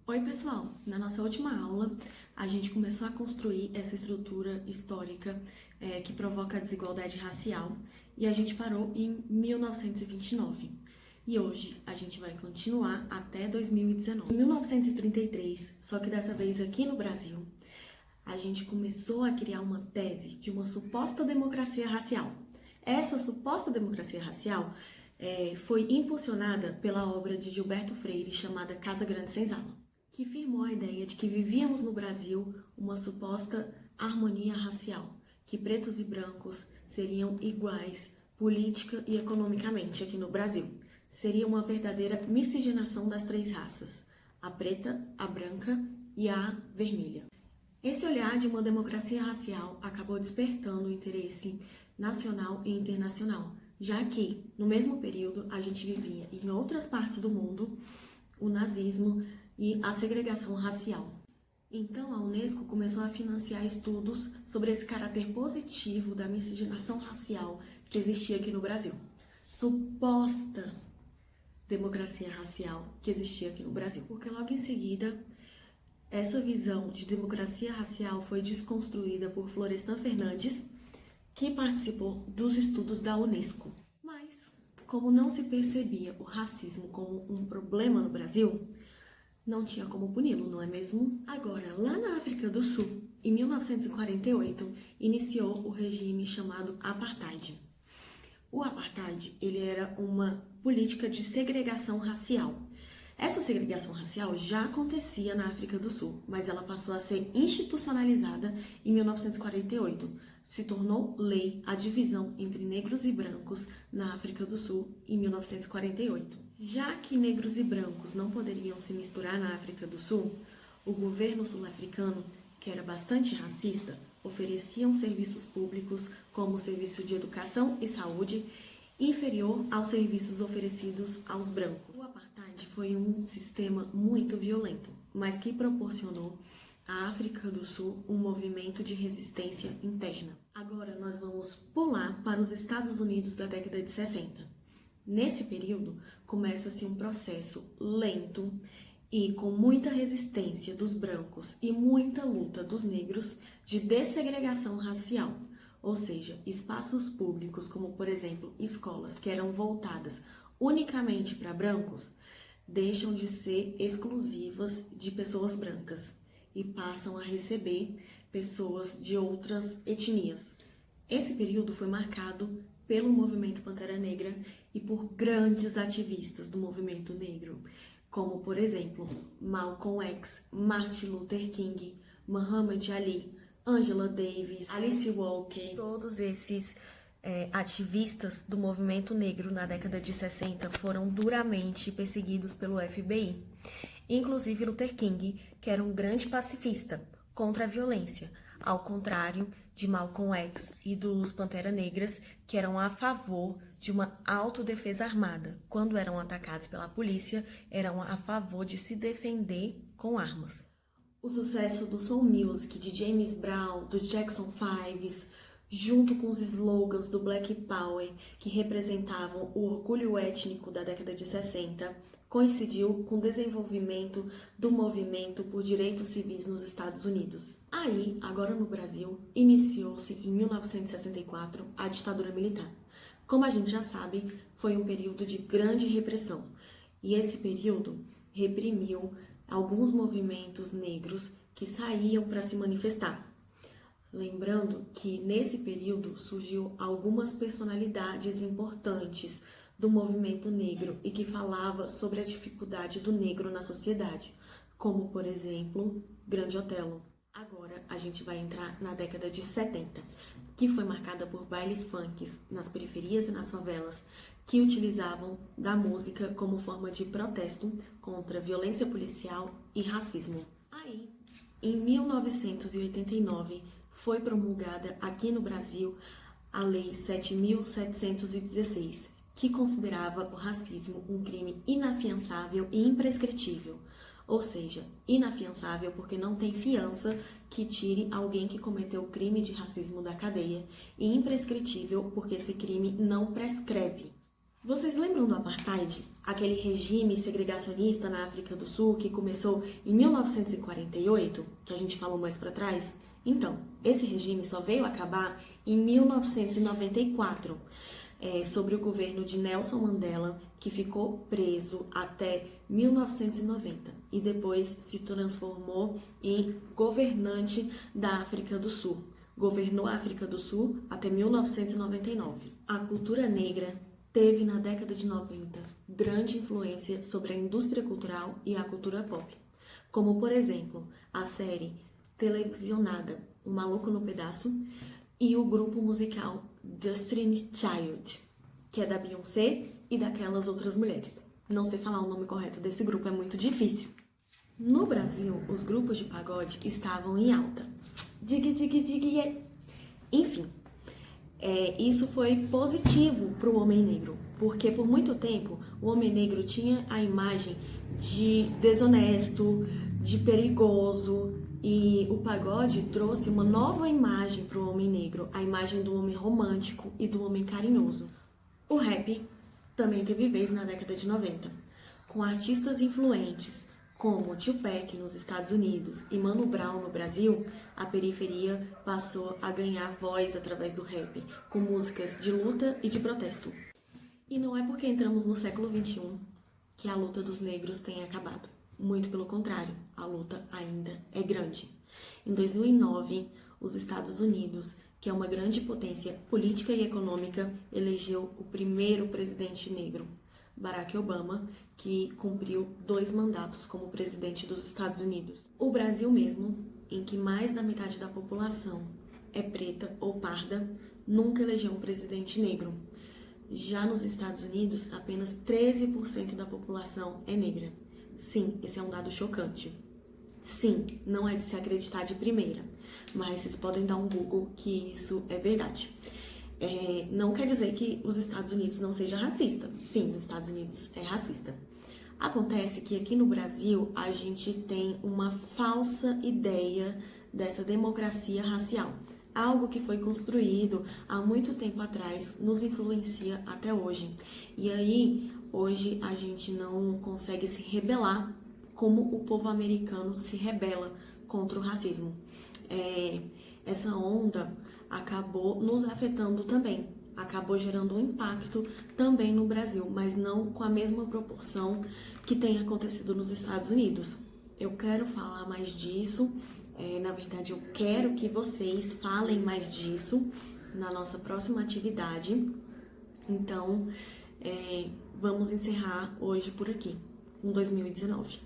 Oi, pessoal! Na nossa última aula, a gente começou a construir essa estrutura histórica que provoca a desigualdade racial e a gente parou em 1929. E hoje a gente vai continuar até 2019. Em 1933, só que dessa vez aqui no Brasil, a gente começou a criar uma tese de uma suposta democracia racial. Essa suposta democracia racial foi impulsionada pela obra de Gilberto Freire chamada Casa Grande Senzala, que firmou a ideia de que vivíamos no Brasil uma suposta harmonia racial, que pretos e brancos seriam iguais política e economicamente aqui no Brasil. Seria uma verdadeira miscigenação das três raças, a preta, a branca e a vermelha. Esse olhar de uma democracia racial acabou despertando o interesse nacional e internacional, já que, no mesmo período, a gente vivia em outras partes do mundo o nazismo e a segregação racial. Então, a Unesco começou a financiar estudos sobre esse caráter positivo da miscigenação racial que existia aqui no Brasil. Suposta democracia racial que existia aqui no Brasil, porque logo em seguida essa visão de democracia racial foi desconstruída por Florestan Fernandes, que participou dos estudos da Unesco. Mas, como não se percebia o racismo como um problema no Brasil, não tinha como puni-lo, não é mesmo? Agora, lá na África do Sul, em 1948, iniciou o regime chamado Apartheid. O Apartheid, ele era uma política de segregação racial. Essa segregação racial já acontecia na África do Sul, mas ela passou a ser institucionalizada em 1948. Se tornou lei a divisão entre negros e brancos na África do Sul em 1948. Já que negros e brancos não poderiam se misturar na África do Sul, o governo sul-africano, que era bastante racista, oferecia serviços públicos como o serviço de educação e saúde inferior aos serviços oferecidos aos brancos. O apartheid foi um sistema muito violento, mas que proporcionou à África do Sul um movimento de resistência interna. Agora nós vamos pular para os Estados Unidos da década de 60. Nesse período, começa-se um processo lento e com muita resistência dos brancos e muita luta dos negros de dessegregação racial. Ou seja, espaços públicos, como por exemplo escolas que eram voltadas unicamente para brancos, deixam de ser exclusivas de pessoas brancas e passam a receber pessoas de outras etnias. Esse período foi marcado pelo movimento Pantera Negra e por grandes ativistas do movimento negro, como por exemplo Malcolm X, Martin Luther King, Muhammad Ali, Angela Davis, Alice Walker. Todos esses ativistas do movimento negro na década de 60 foram duramente perseguidos pelo FBI. Inclusive Luther King, que era um grande pacifista contra a violência, ao contrário de Malcolm X e dos Pantera Negras, que eram a favor de uma autodefesa armada. Quando eram atacados pela polícia, eram a favor de se defender com armas. O sucesso do soul music de James Brown, dos Jackson 5, junto com os slogans do Black Power, que representavam o orgulho étnico da década de 60, coincidiu com o desenvolvimento do movimento por direitos civis nos Estados Unidos. Aí, agora no Brasil, iniciou-se em 1964 a ditadura militar. Como a gente já sabe, foi um período de grande repressão, e esse período reprimiu alguns movimentos negros que saíam para se manifestar. Lembrando que nesse período surgiu algumas personalidades importantes do movimento negro e que falava sobre a dificuldade do negro na sociedade, como por exemplo, Grande Otelo. Agora a gente vai entrar na década de 70, que foi marcada por bailes funks nas periferias e nas favelas, que utilizavam da música como forma de protesto contra violência policial e racismo. Aí, em 1989, foi promulgada aqui no Brasil a Lei 7.716, que considerava o racismo um crime inafiançável e imprescritível. Ou seja, inafiançável porque não tem fiança que tire alguém que cometeu o crime de racismo da cadeia, e imprescritível porque esse crime não prescreve. Vocês lembram do Apartheid? Aquele regime segregacionista na África do Sul que começou em 1948, que a gente falou mais para trás? Então, esse regime só veio acabar em 1994, sobre o governo de Nelson Mandela, que ficou preso até 1990 e depois se transformou em governante da África do Sul. Governou a África do Sul até 1999. A cultura negra teve na década de 90 grande influência sobre a indústria cultural e a cultura pop, como por exemplo a série televisionada O Maluco no Pedaço e o grupo musical Destiny's Child, que é da Beyoncé e daquelas outras mulheres. Não sei falar o nome correto desse grupo, é muito difícil. No Brasil, os grupos de pagode estavam em alta. Dig, dig, dig, yeah. Enfim, isso foi positivo para o homem negro, porque por muito tempo o homem negro tinha a imagem de desonesto, de perigoso, e o pagode trouxe uma nova imagem para o homem negro, a imagem do homem romântico e do homem carinhoso. O rap também teve vez na década de 90, com artistas influentes como Tupac nos Estados Unidos e Mano Brown no Brasil. A periferia passou a ganhar voz através do rap, com músicas de luta e de protesto. E não é porque entramos no século XXI que a luta dos negros tenha acabado. Muito pelo contrário, a luta ainda é grande. Em 2009, os Estados Unidos, que é uma grande potência política e econômica, elegeu o primeiro presidente negro, Barack Obama, que cumpriu 2 mandatos como presidente dos Estados Unidos. O Brasil mesmo, em que mais da metade da população é preta ou parda, nunca elegeu um presidente negro. Já nos Estados Unidos, apenas 13% da população é negra. Sim, esse é um dado chocante. Sim, não é de se acreditar de primeira, mas vocês podem dar um Google que isso é verdade. Não quer dizer que os Estados Unidos não seja racista. Sim, os Estados Unidos é racista. Acontece que aqui no Brasil a gente tem uma falsa ideia dessa democracia racial. Algo que foi construído há muito tempo atrás nos influencia até hoje. E aí, hoje a gente não consegue se rebelar como o povo americano se rebela contra o racismo. Essa onda acabou nos afetando também, acabou gerando um impacto também no Brasil, mas não com a mesma proporção que tem acontecido nos Estados Unidos. Eu quero falar mais disso, na verdade eu quero que vocês falem mais disso na nossa próxima atividade. Então, vamos encerrar hoje por aqui, com 2019.